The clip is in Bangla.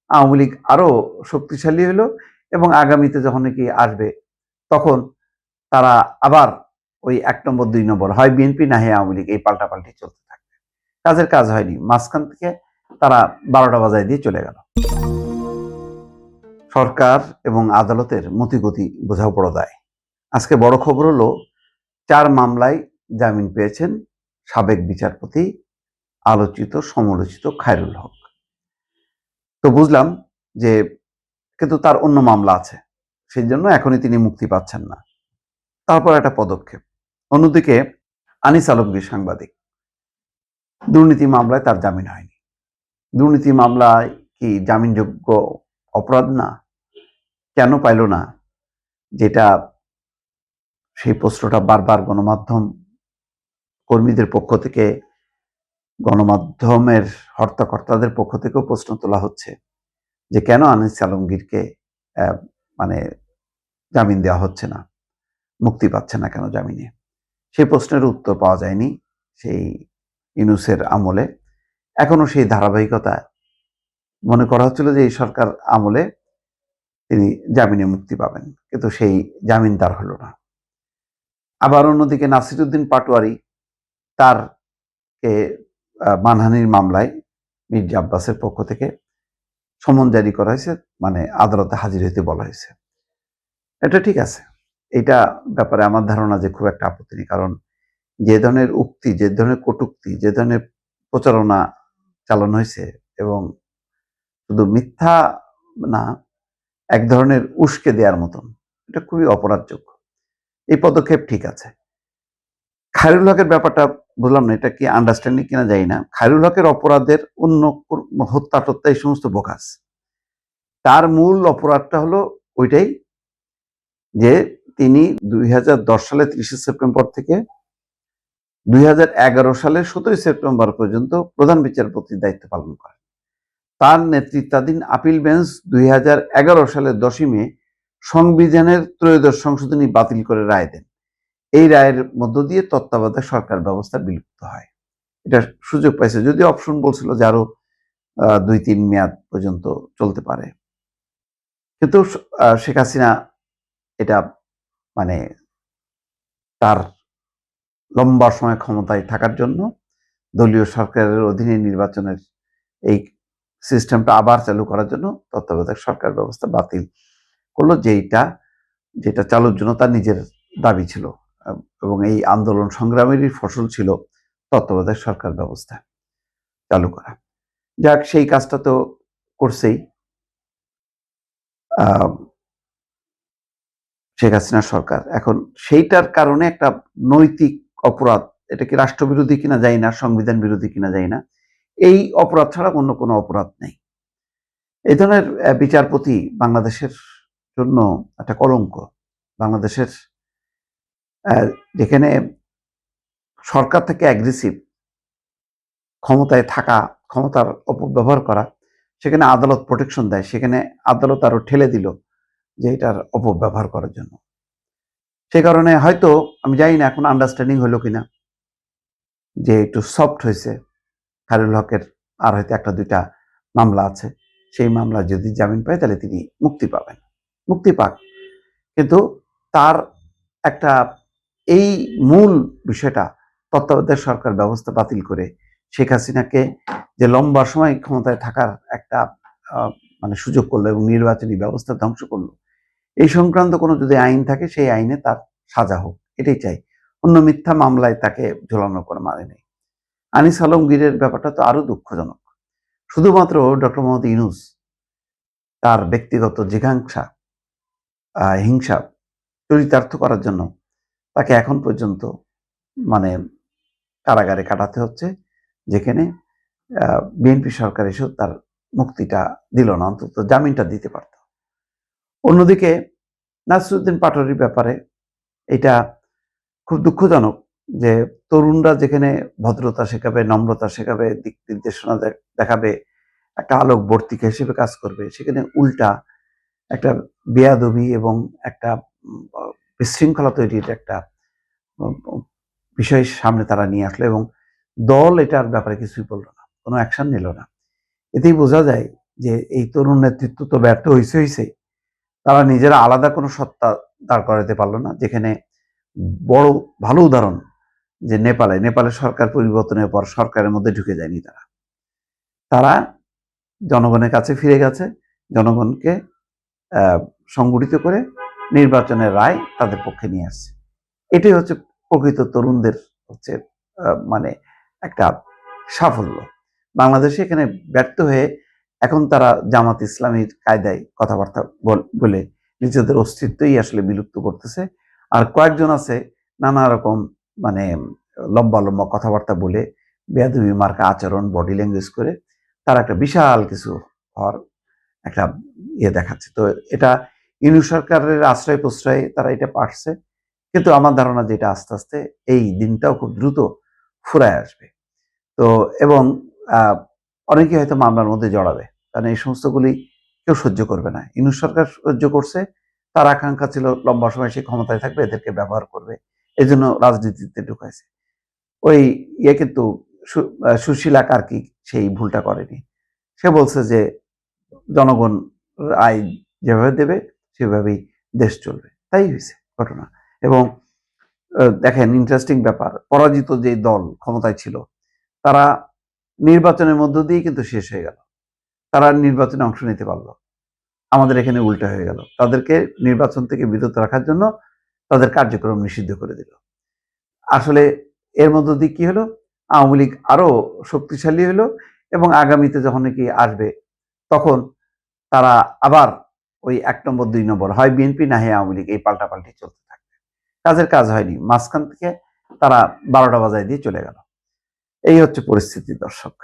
আওয়ামী লীগ আরো শক্তিশালী হলো এবং আগামীতে যখন নাকি আসবে তখন তারা আবার ওই ১ নম্বর ২ নম্বর হয় বিএনপি না হয় আওয়ামী লীগ এই পাল্টাপাল্টি চলতে থাকবে। কাজের কাজ হয়নি, মাঝখান থেকে তারা ১২টা বাজায় দিয়ে চলে গেল। সরকার এবং আদালতের মতিগতি বোঝাও বড় দায়। আজকে বড় খবর হলো ৪ মামলায় জামিন পেয়েছেন সাবেক বিচারপতি আলোচিত সমালোচিত খায়রুল হক। তো বুঝলাম যে কিন্তু তার অন্য মামলা আছে, সেই জন্য এখনই তিনি মুক্তি পাচ্ছেন না। তারপর একটা পদক্ষেপ। অন্যদিকে আনিস আলমগীর সাংবাদিক, দুর্নীতি মামলায় তার জামিন হয়নি। দুর্নীতি মামলায় কি জামিনযোগ্য অপরাধ না? কেন পাইল না? যেটা সেই প্রশ্নটা বারবার গণমাধ্যম কর্মীদের পক্ষ থেকে, গণমাধ্যমের হর্তাকর্তাদের পক্ষ থেকেও প্রশ্ন তোলা হচ্ছে যে কেন আনিস আলমগীরকে মানে জামিন দেওয়া হচ্ছে না, মুক্তি পাচ্ছে না কেন জামিনে? সেই প্রশ্নের উত্তর পাওয়া যায়নি সেই ইউনূসের আমলে। এখনো সেই ধারাবাহিকতা মনে করা হচ্ছিল যে এই সরকার আমলে তিনি জামিনে মুক্তি পাবেন, কিন্তু সেই জামিন তার হলো না। আবার অন্যদিকে নাসিরউদ্দিন পাটোয়ারি, তার মানহানির মামলায় মির্জা আব্বাসের পক্ষ থেকে সমন জারি করা হয়েছে, মানে আদালতে হাজির হইতে বলা হয়েছে। এটা ঠিক আছে, এটা ব্যাপারে আমার ধারণা যে খুব একটা আপত্তি নেই, কারণ যে ধরনের উক্তি, যে ধরনের কটূক্তি, যে ধরনের প্রচারণা চালানো হয়েছে এবং শুধু মিথ্যা না, এক ধরনের উস্কে দেওয়ার মতন, এটা খুবই অপরাধযোগ্য। এই পদক্ষেপ ঠিক আছে। খায়রুল হকের ব্যাপারটা বললাম না, এটা কি আন্ডারস্ট্যান্ডিং কিনা জানি না। খায়রুল হকের অপরাধের অন্য হত্যা টত্যা এই সমস্ত বোগাস। তার মূল অপরাধটা হলো ওইটাই যে তিনি ২০১০ সালের ৩০ সেপ্টেম্বর থেকে ২০১১ সালের ১৭ সেপ্টেম্বর পর্যন্ত প্রধান বিচারপতির দায়িত্ব পালন করেন। তার নেতৃত্বাধীন আপিল বেঞ্চ ২০১১ সালের ১০ই মে সংবিধানের ত্রয়োদশ সংশোধনী বাতিল করে রায় দেন। এই রায়ের মধ্য দিয়ে তত্ত্বাবধায়ক সরকার ব্যবস্থা বিলুপ্ত হয়। এটা সুযোগ পাইছে, যদিও অপশন বলছিল যে আরো ২-৩ মেয়াদ পর্যন্ত চলতে পারে, কিন্তু শেখ হাসিনা এটা মানে তার লম্বা সময় ক্ষমতায় থাকার জন্য দলীয় সরকারের অধীনে নির্বাচনের এই সিস্টেমটা আবার চালু করার জন্য তত্ত্বাবধায়ক সরকার ব্যবস্থা বাতিল করলো, যেটা চালুর জন্য তার নিজের দাবি ছিল এবং এই আন্দোলন সংগ্রামেরই ফসল ছিল তত্ত্বাবধায়ক সরকার ব্যবস্থা চালু করা। যাক, সেই কাজটা তো করছেই শেখ হাসিনা সরকার। এখন সেইটার কারণে একটা নৈতিক অপরাধ, এটা কি রাষ্ট্রবিরোধী কিনা জানি না, সংবিধান বিরোধী কিনা জানি না, এই অপরাধ ছাড়া অন্য কোনো অপরাধ নেই। এই ধরনের বিচারপতি বাংলাদেশের জন্য একটা কলঙ্ক। বাংলাদেশের যেখানে সরকার থেকে অ্যাগ্রেসিভ, ক্ষমতায় থাকা, ক্ষমতার অপব্যবহার করা, সেখানে আদালত প্রোটেকশন দেয়, সেখানে আদালত আরো ঠেলে দিল যে এটার অপব্যবহার করার জন্য। সে কারণে হয়তো আমি জানি না এখন আন্ডারস্ট্যান্ডিং হলো কিনা, যে একটু সফট হয়েছে খায়রুল হকের, আর হয়তো ১-২টা মামলা আছে, সেই মামলা যদি জামিন পায় তাহলে তিনি মুক্তি পাবেন, মুক্তি পাক। কিন্তু তার একটা এই মূল বিষয়টা তত্ত্বাবধায়ক সরকার ব্যবস্থা বাতিল করে শেখ হাসিনাকে যে লম্বা সময় ক্ষমতায় থাকার একটা মানে সুযোগ করলো এবং নির্বাচনী ব্যবস্থা ধ্বংস করলো, এই সংক্রান্ত কোনো যদি আইন থাকে সেই আইনে তার সাজা হোক, এটাই চাই। অন্য মিথ্যা মামলায় তাকে ঝোলানো করে মানে নেই। আনিস আলমগীরের ব্যাপারটা তো আরো দুঃখজনক। শুধুমাত্র ডক্টর মোহাম্মদ ইউনূস তার ব্যক্তিগত জিঘাংসা, হিংসা চরিতার্থ করার জন্য তাকে এখন পর্যন্ত মানে কারাগারে কাটাতে হচ্ছে, যেখানে বিএনপি সরকার এসেও তার মুক্তিটা দিল না, অন্তত জামিনটা দিতে পারত। অন্যদিকে নাসিরউদ্দিন পাটোয়ারির ব্যাপারে এটা খুব দুঃখজনক যে তরুণরা যেখানে ভদ্রতা শেখাবে, নম্রতা শেখাবে, দিক নির্দেশনা দেখাবে, একটা আলোকবর্তিকা হিসেবে কাজ করবে, সেখানে উল্টা একটা বেয়াদবি এবং একটা বিশৃঙ্খলা তৈরির একটা বিষয় সামনে তারা নিয়ে আসলো এবং দল এটার ব্যাপারে কিছুই বললো না, কোনো অ্যাকশন নিল না। এতেই বোঝা যায় যে এই তরুণ নেতৃত্ব তো ব্যর্থ হয়েছে, তারা নিজেরা আলাদা কোনো সত্তা দাঁড় করাতে পারলো না। যেখানে বড় ভালো উদাহরণ যে নেপালের সরকার পরিবর্তনের পর সরকারের মধ্যে ঢুকে যায়নি তারা। তারা জনগণের কাছে ফিরে গেছে, জনগণকে সংগঠিত করে নির্বাচনের রায় তাদের পক্ষে নিয়ে আসছে। এটাই হচ্ছে প্রকৃত তরুণদের হচ্ছে মানে একটা সাফল্য। বাংলাদেশে এখানে ব্যর্থ হয়ে এখন তারা জামাত ইসলামীর কায়দায় কথাবার্তা বলে নিজেদের অস্তিত্বই আসলে বিলুপ্ত করতেছে। আর কয়েকজন আছে নানা রকম মানে লম্বা লম্বা কথাবার্তা বলে বেয়াদবি মার্কা আচরণ বডি ল্যাঙ্গুয়েজ করে তারা একটা বিশাল কিছু হওয়ার একটা দেখাচ্ছে। তো এটা ইউনূস সরকারের আশ্রয় প্রশ্রয়ে তারা এটা পারছে, কিন্তু আমার ধারণা যে এটা আস্তে আস্তে এই দিনটাও খুব দ্রুত ফুরায় আসবে। তো এবং অনেকে হয়তো মামলার মধ্যে জড়াবে, কারণ এই সমস্তগুলি কেউ সহ্য করবে না। ইউনূস সরকার সহ্য করছে, তার আকাঙ্ক্ষা ছিল লম্বা সময় সে ক্ষমতায় থাকবে, এদেরকে ব্যবহার করবে, এই জন্য রাজনীতিতে ঢুকাইছে। ওই কিন্তু সুশীলা কার্কি সেই ভুলটা করেনি। সে বলছে যে জনগণ আইন যেভাবে দেবে সেভাবেই দেশ চলবে, তাই হয়েছে ঘটনা। এবং দেখেন ইন্টারেস্টিং ব্যাপার, পরাজিত যে দল ক্ষমতায় ছিল তারা নির্বাচনের মধ্য দিয়ে কিন্তু শেষ হয়ে গেল, তারা নির্বাচনে অংশ নিতে পারলো। আমাদের এখানে উল্টা হয়ে গেল, তাদেরকে নির্বাচন থেকে বিরত রাখার জন্য তাদের কার্যক্রম নিষিদ্ধ করে দিল। আসলে এর মধ্য দিয়ে কি হলো, আওয়ামী লীগ আরো শক্তিশালী হলো এবং আগামীতে যখন কি আসবে তখন তারা আবার ওই ১ নম্বর ২ নম্বর হয় বিএনপি না হয় আওয়ামী লীগ, এই পাল্টাপাল্টি চলতে থাকবে। কাজের কাজ হয়নি, মাঝখান থেকে তারা ১২টা বাজায় দিয়ে চলে গেল। এই হচ্ছে পরিস্থিতি দর্শক।